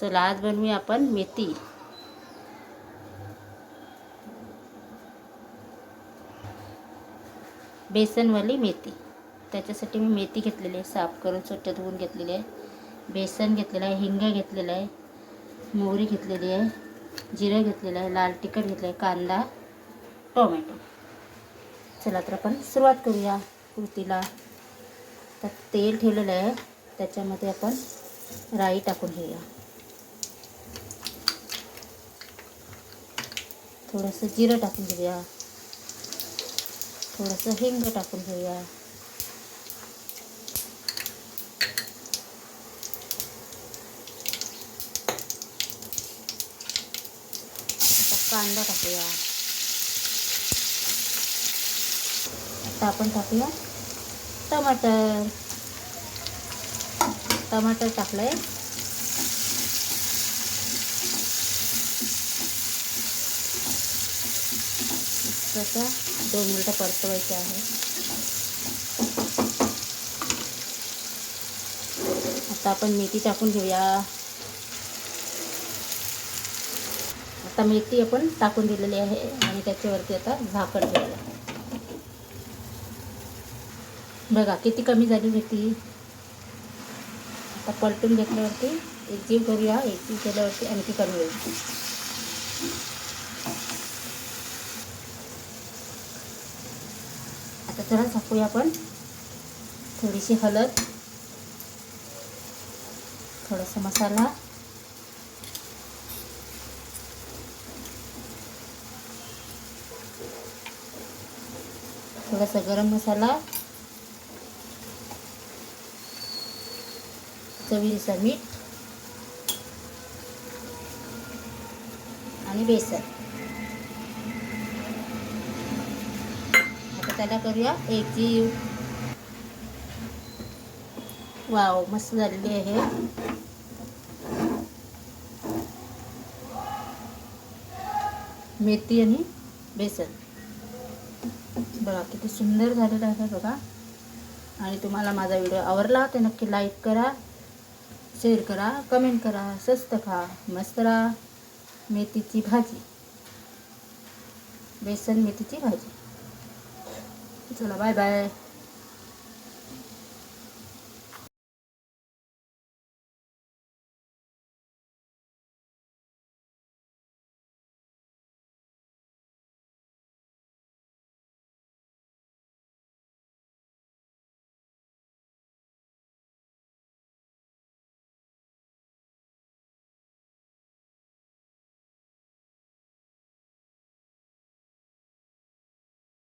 चला आज बनवूया आपण मेथी। बेसनवाली मेथी। त्याच्यासाठी मी मेथी घेतलेली आहे, साफ करून स्वच्छ धुवून घेतलेली आहे। बेसन घेतलेलं आहे, हिंग घेतलेला आहे, मोहरी घेतलेली आहे, जिरं घेतलेलं आहे, लाल तिखट घेतलं आहे, कांदा, टोमॅटो। चला तर आपण सुरुवात करूया कृतीला। तर तेल ठेवलेलं आहे, त्याच्यामध्ये आपण राई टाकून घेऊया। थोडंसं जिरं टाकून घेऊया, थोडंसं हिंग टाकून घेऊया, आता कांदा टाकूया। आता आपण टाकूया टमाटर। टमाटर टाकलंय, त्याचा 2 मिनिटं परतवायचे आहे। आता आपण मेथी टाकून घेऊया। आता मेथी आपण टाकून दिलेली आहे आणि त्याच्यावरती आता झाकण ठेवूया। बघा किती कमी झाली मेथी। आता पलटून घेतल्यावरती एकजीव करूया, एकजीव केल्यावरती आणखी कमी होईल। आता चला टाकूया आपण थोडीशी हळद, थोडासा मसाला, थोडासा गरम मसाला, चवीनुसार मीठ आणि बेसन। आता त्याला करूया एकजीव। वाव, मस्त झालेली आहे। मेथी आणि बेसन बघा किती सुंदर झालेलं आहे बघा। आणि तुम्हाला माझा व्हिडिओ आवडला तर नक्की लाईक करा, शेअर करा, कमेंट करा। स्वस्त खा, मस्त राहा। मेथीची भाजी, बेसन मेथीची भाजी। चला बाय बाय।